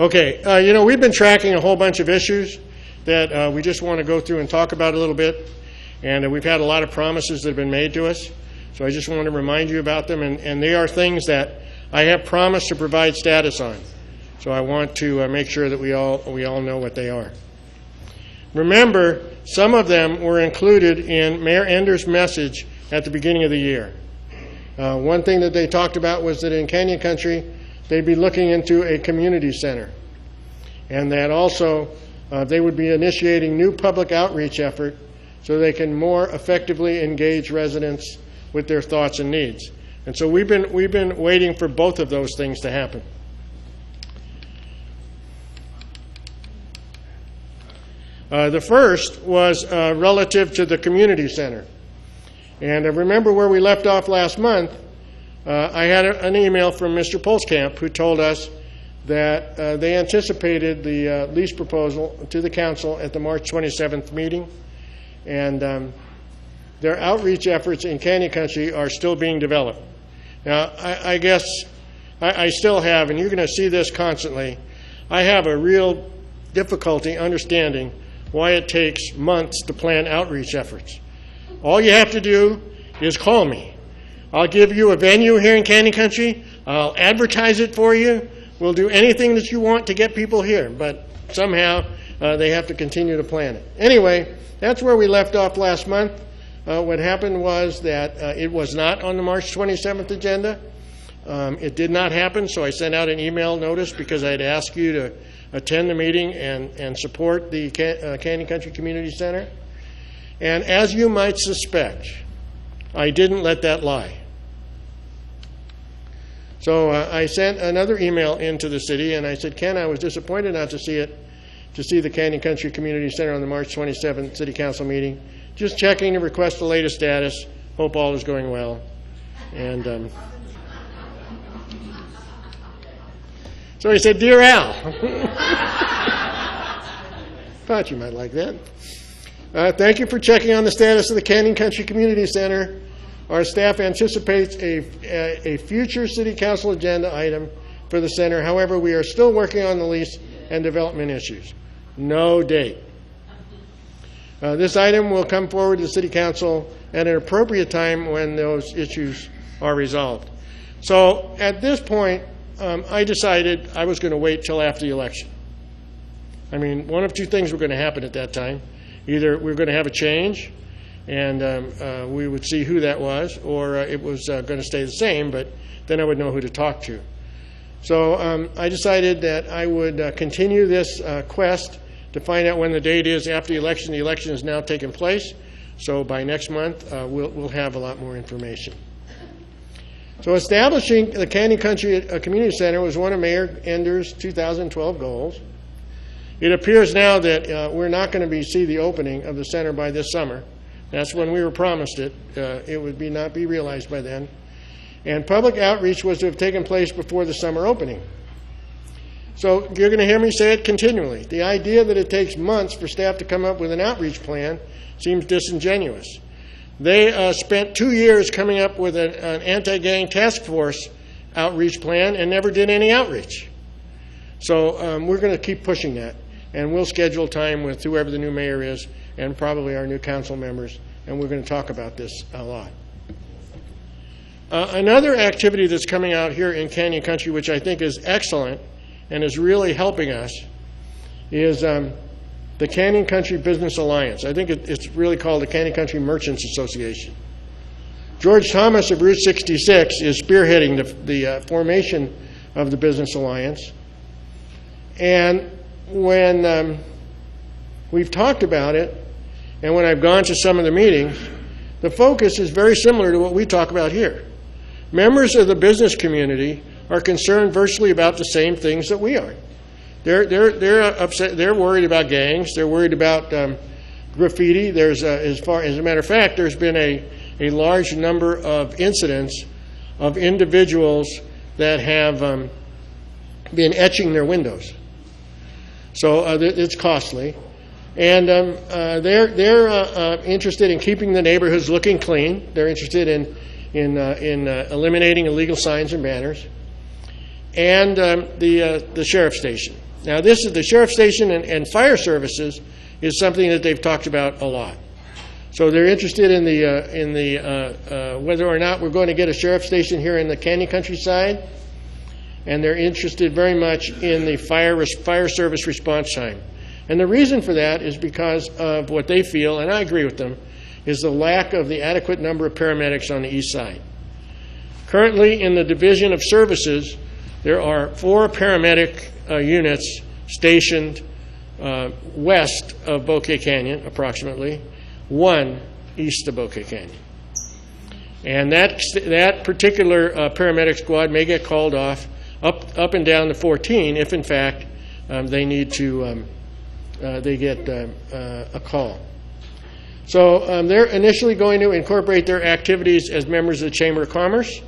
Okay, you know, we've been tracking a whole bunch of issues that we just want to go through and talk about a little bit. And we've had a lot of promises that have been made to us. So I just want to remind you about them. And they are things that I have promised to provide status on. So I want to make sure that we all know what they are. Remember, some of them were included in Mayor Ender's message at the beginning of the year. One thing that they talked about was that in Canyon Country, they'd be looking into a community center. And that also they would be initiating new public outreach effort so they can more effectively engage residents with their thoughts and needs. And so we've been waiting for both of those things to happen. The first was relative to the community center. And remember where we left off last month, I had an email from Mr. Polskamp who told us that they anticipated the lease proposal to the council at the March 27th meeting. And their outreach efforts in Canyon Country are still being developed. Now, I guess I still have, and you're going to see this constantly, I have a real difficulty understanding why it takes months to plan outreach efforts. All you have to do is call me. I'll give you a venue here in Canyon Country. I'll advertise it for you. We'll do anything that you want to get people here, but somehow they have to continue to plan it. Anyway, that's where we left off last month. What happened was that it was not on the March 27th agenda. It did not happen, so I sent out an email notice because I had asked you to attend the meeting and support the Canyon Country Community Center. And as you might suspect, I didn't let that lie. So I sent another email into the city, and I said, Ken, I was disappointed not to see the Canyon Country Community Center on the March 27th City Council meeting. Just checking to request the latest status. Hope all is going well. And so he said, Dear Al. Thought you might like that. Thank you for checking on the status of the Canyon Country Community Center. Our staff anticipates a future City Council agenda item for the center. However, we are still working on the lease and development issues. No date. This item will come forward to the City Council at an appropriate time when those issues are resolved. So at this point, I decided I was going to wait till after the election. I mean, one of two things were going to happen at that time. Either we were going to have a change, and we would see who that was, or it was going to stay the same, but then I would know who to talk to. So I decided that I would continue this quest to find out when the date is after the election. The election is now taking place, so by next month we'll have a lot more information. So establishing the Canyon Country Community Center was one of Mayor Ender's 2012 goals. It appears now that we're not going to see the opening of the center by this summer. That's when we were promised it. It would not be realized by then. And public outreach was to have taken place before the summer opening. So you're going to hear me say it continually. The idea that it takes months for staff to come up with an outreach plan seems disingenuous. They spent 2 years coming up with an anti-gang task force outreach plan and never did any outreach. So we're going to keep pushing that. And we'll schedule time with whoever the new mayor is and probably our new council members, and we're going to talk about this a lot. Another activity that's coming out here in Canyon Country, which I think is excellent and is really helping us, is the Canyon Country Business Alliance. I think it's really called the Canyon Country Merchants Association. George Thomas of Route 66 is spearheading the formation of the Business Alliance. And when we've talked about it, and when I've gone to some of the meetings, the focus is very similar to what we talk about here. Members of the business community are concerned virtually about the same things that we are. They're upset. They're worried about gangs. They're worried about graffiti. As a matter of fact, there's been a large number of incidents of individuals that have been etching their windows. So it's costly. And they're interested in keeping the neighborhoods looking clean. They're interested in eliminating illegal signs and banners. and the sheriff's station. Now, this is the sheriff's station and fire services is something that they've talked about a lot. So they're interested in the whether or not we're going to get a sheriff's station here in the Canyon countryside, and they're interested very much in the fire service response time. And the reason for that is because of what they feel, and I agree with them, is the lack of the adequate number of paramedics on the east side. Currently, in the Division of Services, there are 4 paramedic units stationed west of Bouquet Canyon, approximately, 1 east of Bouquet Canyon. And that particular paramedic squad may get called off up and down to 14 if, in fact, they need to, they get a call. So they're initially going to incorporate their activities as members of the Chamber of Commerce,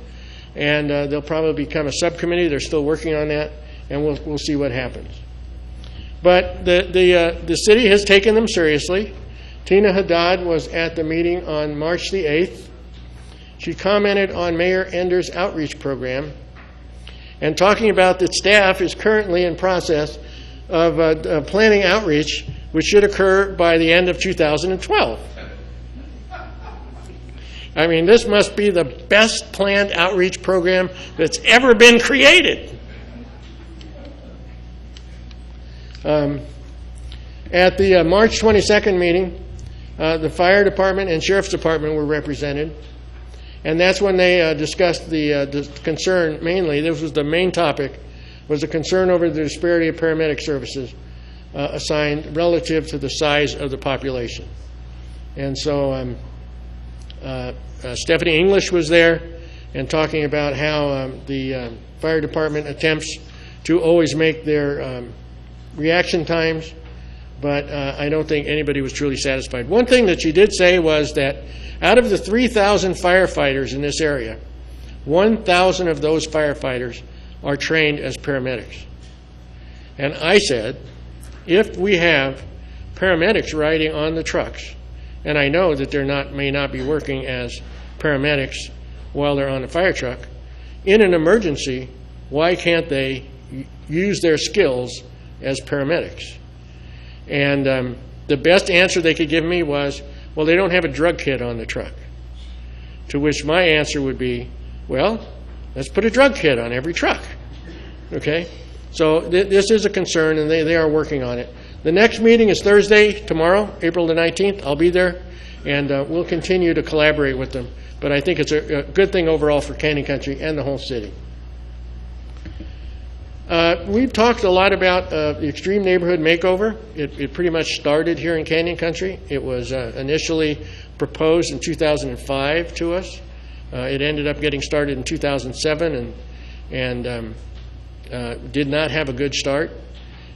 and they'll probably become a subcommittee. They're still working on that, and we'll see what happens. But the city has taken them seriously. Tina Haddad was at the meeting on March the 8th. She commented on Mayor Ender's outreach program and talking about that staff is currently in process of planning outreach, which should occur by the end of 2012. I mean, this must be the best planned outreach program that's ever been created. At the March 22nd meeting, the fire department and sheriff's department were represented, and that's when they discussed the concern mainly. This was the main topic, was a concern over the disparity of paramedic services assigned relative to the size of the population. And so Stephanie English was there and talking about how the fire department attempts to always make their reaction times, but I don't think anybody was truly satisfied. One thing that she did say was that out of the 3,000 firefighters in this area, 1,000 of those firefighters are trained as paramedics. And I said, if we have paramedics riding on the trucks, and I know that they may not be working as paramedics while they're on the fire truck, in an emergency, why can't they use their skills as paramedics? And the best answer they could give me was, well, they don't have a drug kit on the truck. To which my answer would be, well, let's put a drug kit on every truck. Okay? So this is a concern, and they are working on it. The next meeting is Thursday, tomorrow, April the 19th. I'll be there, and we'll continue to collaborate with them. But I think it's a good thing overall for Canyon Country and the whole city. We've talked a lot about the Extreme Neighborhood Makeover. It pretty much started here in Canyon Country. It was initially proposed in 2005 to us. It ended up getting started in 2007 and did not have a good start.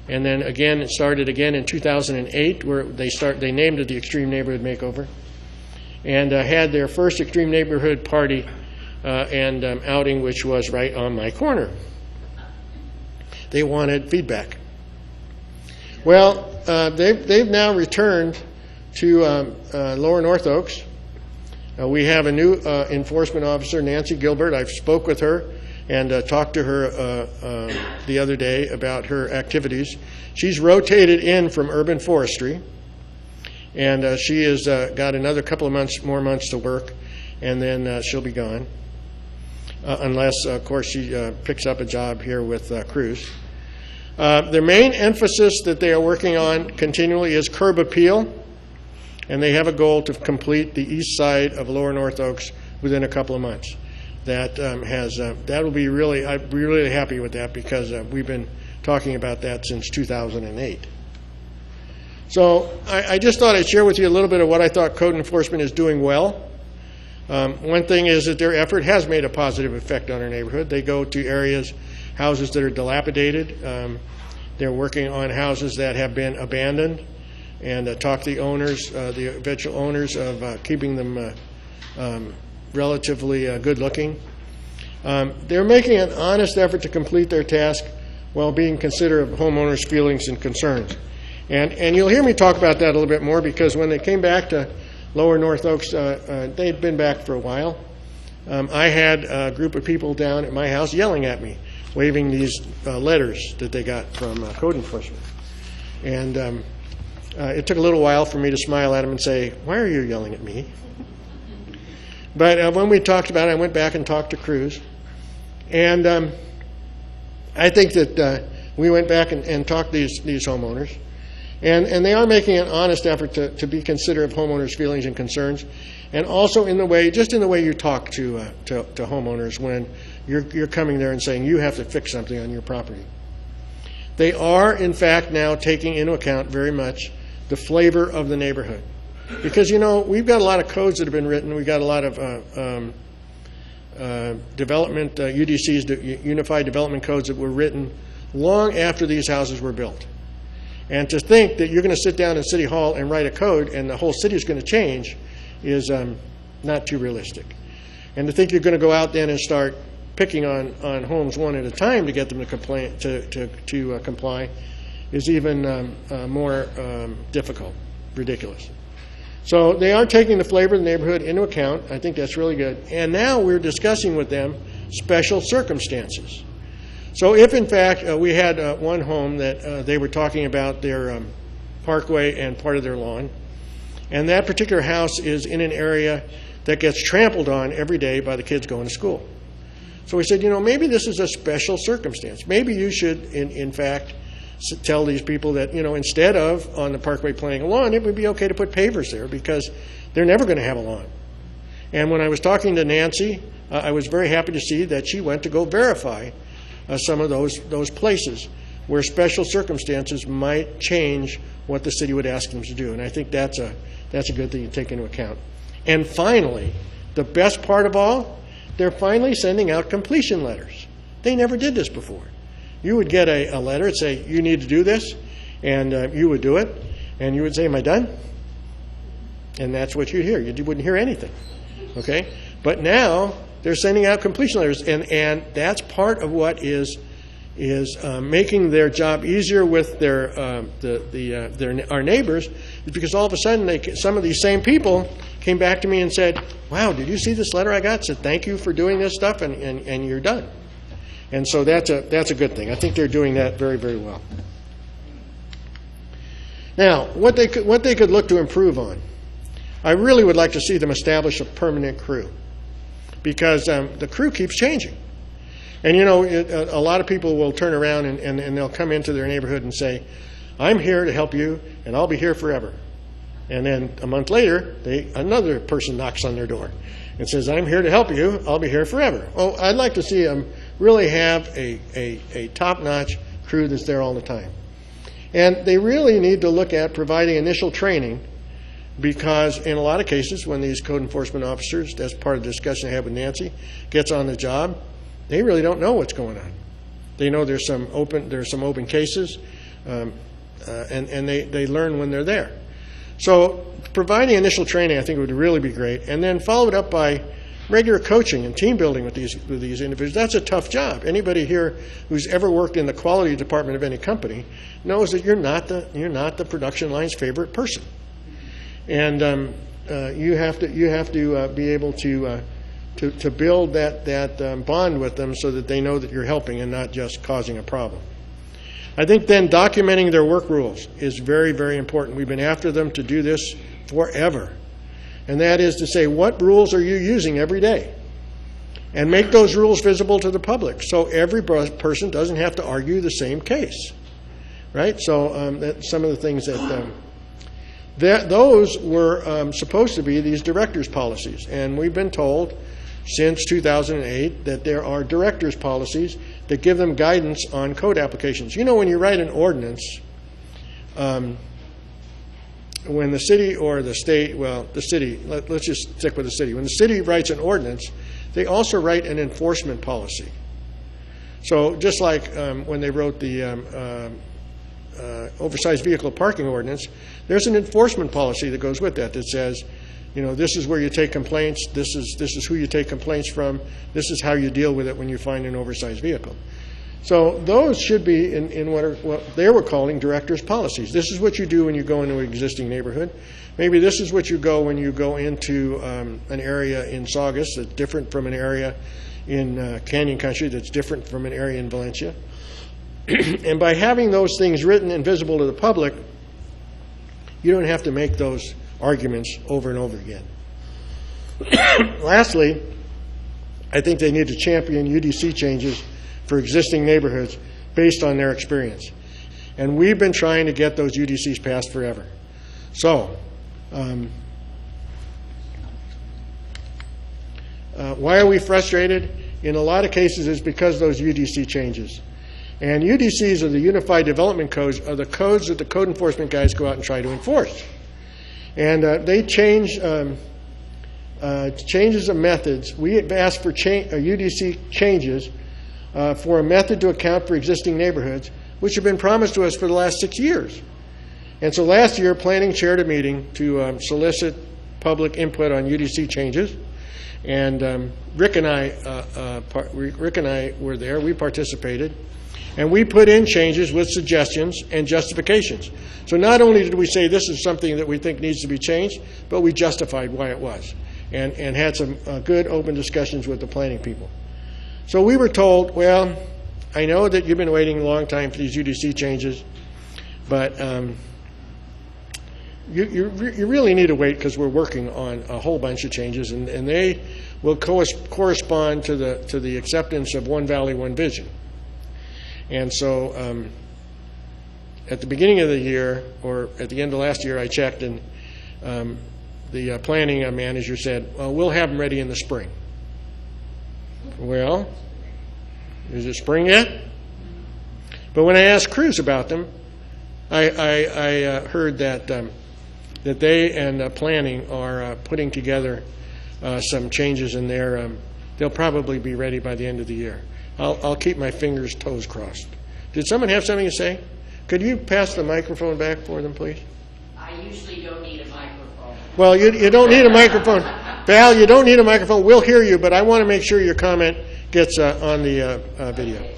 And then again, it started again in 2008, where they named it the Extreme Neighborhood Makeover, and had their first Extreme Neighborhood party and outing, which was right on my corner. They wanted feedback. Well, they've now returned to Lower North Oaks. We have a new enforcement officer, Nancy Gilbert. I've spoke with her and talked to her the other day about her activities. She's rotated in from urban forestry, and she has got another couple of more months to work, and then she'll be gone, unless, of course, she picks up a job here with Cruz. Their main emphasis that they are working on continually is curb appeal, and they have a goal to complete the east side of Lower North Oaks within a couple of months. That will be really, I'd be really happy with that, because we've been talking about that since 2008. So I just thought I'd share with you a little bit of what I thought code enforcement is doing well. One thing is that their effort has made a positive effect on our neighborhood. They go to areas, houses that are dilapidated. They're working on houses that have been abandoned, and talk to the owners, the eventual owners, of keeping them relatively good looking. They're making an honest effort to complete their task while being considerate of homeowners' feelings and concerns. And you'll hear me talk about that a little bit more, because when they came back to Lower North Oaks, they'd been back for a while. I had a group of people down at my house yelling at me. waving these letters that they got from code enforcement. And it took a little while for me to smile at them and say, why are you yelling at me? But when we talked about it, I went back and talked to Cruz. And I think that we went back and talked to these homeowners. And they are making an honest effort to be considerate of homeowners' feelings and concerns. And also in the way you talk to homeowners when you're coming there and saying you have to fix something on your property. They are, in fact, now taking into account very much the flavor of the neighborhood. Because, you know, we've got a lot of codes that have been written. We've got a lot of development, UDCs, Unified Development Codes that were written long after these houses were built. And to think that you're going to sit down in City Hall and write a code and the whole city is going to change is not too realistic. And to think you're going to go out then and start picking on homes one at a time to get them to comply is even more difficult, ridiculous. So they are taking the flavor of the neighborhood into account. I think that's really good. And now we're discussing with them special circumstances. So if, in fact, we had one home that they were talking about their parkway and part of their lawn, and that particular house is in an area that gets trampled on every day by the kids going to school. So we said, you know, maybe this is a special circumstance. Maybe you should, in fact, tell these people that, you know, instead of on the parkway playing a lawn, it would be okay to put pavers there because they're never going to have a lawn. And when I was talking to Nancy, I was very happy to see that she went to go verify some of those places where special circumstances might change what the city would ask them to do. And I think that's a good thing to take into account. And finally, the best part of all, they're finally sending out completion letters. They never did this before. You would get a letter and say, you need to do this, and you would do it, and you would say, am I done? And that's what you'd hear. You wouldn't hear anything, okay? But now they're sending out completion letters, and that's part of what is making their job easier with our neighbors, is because all of a sudden some of these same people came back to me and said, wow, did you see this letter I got? It said, thank you for doing this stuff, and you're done. And so that's a good thing. I think they're doing that very, very well. Now, what they could look to improve on, I really would like to see them establish a permanent crew, because the crew keeps changing. And, you know, a lot of people will turn around and they'll come into their neighborhood and say, I'm here to help you, and I'll be here forever. And then a month later, another person knocks on their door and says, I'm here to help you, I'll be here forever. Well, I'd like to see them really have a top-notch crew that's there all the time. And they really need to look at providing initial training, because in a lot of cases when these code enforcement officers, that's part of the discussion I had with Nancy, gets on the job, they really don't know what's going on. They know there's some open cases, and they learn when they're there. So providing initial training, I think, would really be great, and then follow it up by regular coaching and team building with these individuals. That's a tough job. Anybody here who's ever worked in the quality department of any company knows that you're not the production line's favorite person, and you have to be able to build that bond with them so that they know that you're helping and not just causing a problem. I think then documenting their work rules is very, very important. We've been after them to do this forever. And that is to say, what rules are you using every day? And make those rules visible to the public so every person doesn't have to argue the same case. Right? So that's some of the things those were supposed to be these directors' policies. And we've been told since 2008 that there are directors' policies that give them guidance on code applications. You know, when you write an ordinance, when the city or the state, well, the city, let's just stick with the city. When the city writes an ordinance, they also write an enforcement policy. So just like when they wrote the oversized vehicle parking ordinance, there's an enforcement policy that goes with that says, you know, this is where you take complaints, this is who you take complaints from, this is how you deal with it when you find an oversized vehicle. So those should be in what they were calling directors' policies. This is what you do when you go into an existing neighborhood. Maybe this is what you go when you go into an area in Saugus that's different from an area in Canyon Country that's different from an area in Valencia. And by having those things written and visible to the public, you don't have to make those arguments over and over again. Lastly, I think they need to champion UDC changes for existing neighborhoods based on their experience. And we've been trying to get those UDCs passed forever. So, why are we frustrated? In a lot of cases, it's because of those UDC changes. And UDCs, or the Unified Development Codes, are the codes that the code enforcement guys go out and try to enforce. And they change changes of methods. We have asked for UDC changes for a method to account for existing neighborhoods, which have been promised to us for the last 6 years. And so last year, planning chaired a meeting to solicit public input on UDC changes. And Rick and I were there. We participated. And we put in changes with suggestions and justifications. So not only did we say this is something that we think needs to be changed, but we justified why it was and had some good open discussions with the planning people. So we were told, well, I know that you've been waiting a long time for these UDC changes, but you really need to wait because we're working on a whole bunch of changes, and they will correspond to the acceptance of One Valley, One Vision. And so at the beginning of the year, or at the end of last year, I checked, and the planning manager said, well, we'll have them ready in the spring. Well, is it spring yet? But when I asked Cruz about them, I heard that that they and planning are putting together some changes in there. They'll probably be ready by the end of the year. I'll keep my fingers, toes crossed. Did someone have something to say? Could you pass the microphone back for them, please? I usually don't need a microphone. Well, you don't need a microphone. Val, you don't need a microphone. We'll hear you, but I want to make sure your comment gets on the video.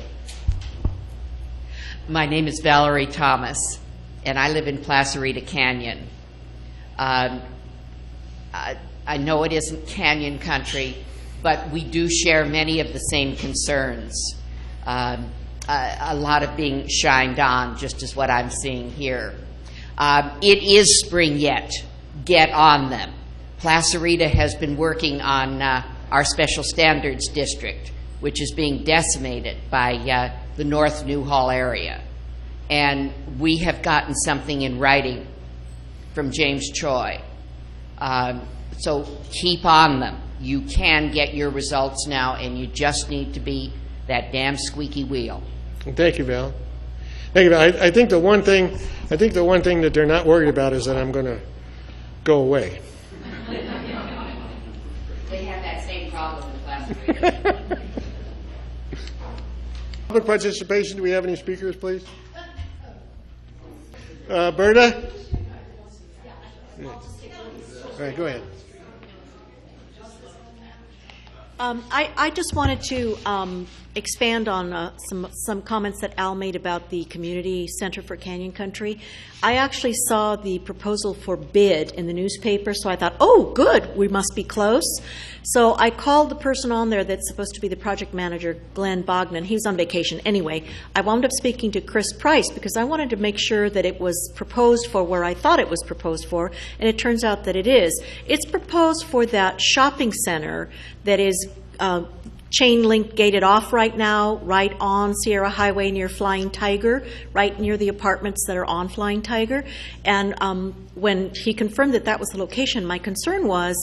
My name is Valerie Thomas, and I live in Placerita Canyon. I know it isn't Canyon Country, but we do share many of the same concerns. A lot of being shined on, just as what I'm seeing here. It is spring yet. Get on them. Placerita has been working on our Special Standards District, which is being decimated by the North Newhall area. And we have gotten something in writing from James Choi. So keep on them. You can get your results now, and you just need to be that damn squeaky wheel. Thank you, Val. Thank you, Val. I think the one thing that they're not worried about is that I'm going to go away. They have that same problem with Placerita. Public participation. Do we have any speakers, please? Berta? All right, go ahead. I just wanted to expand on some comments that Al made about the Community Center for Canyon Country. I actually saw the proposal for bid in the newspaper, so I thought, oh, good, we must be close. So I called the person on there that's supposed to be the project manager, Glenn Bognan. He was on vacation. Anyway, I wound up speaking to Chris Price because I wanted to make sure that it was proposed for where I thought it was proposed for, and it turns out that it is. It's proposed for that shopping center that is chain link gated off right now, right on Sierra Highway near Flying Tiger, right near the apartments that are on Flying Tiger. And when he confirmed that that was the location, my concern was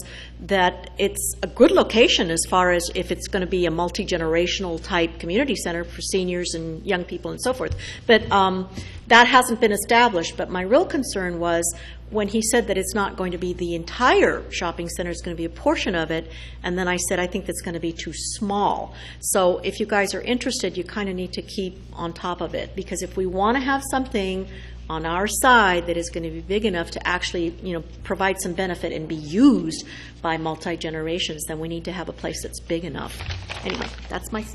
that it's a good location as far as if it's going to be a multi-generational type community center for seniors and young people and so forth. But that hasn't been established. But my real concern was when he said that it's not going to be the entire shopping center, it's going to be a portion of it, and then I said I think that's going to be too small. So if you guys are interested, you kind of need to keep on top of it, because if we want to have something on our side that is going to be big enough to actually, provide some benefit and be used by multi-generations, then we need to have a place that's big enough. Anyway, that's my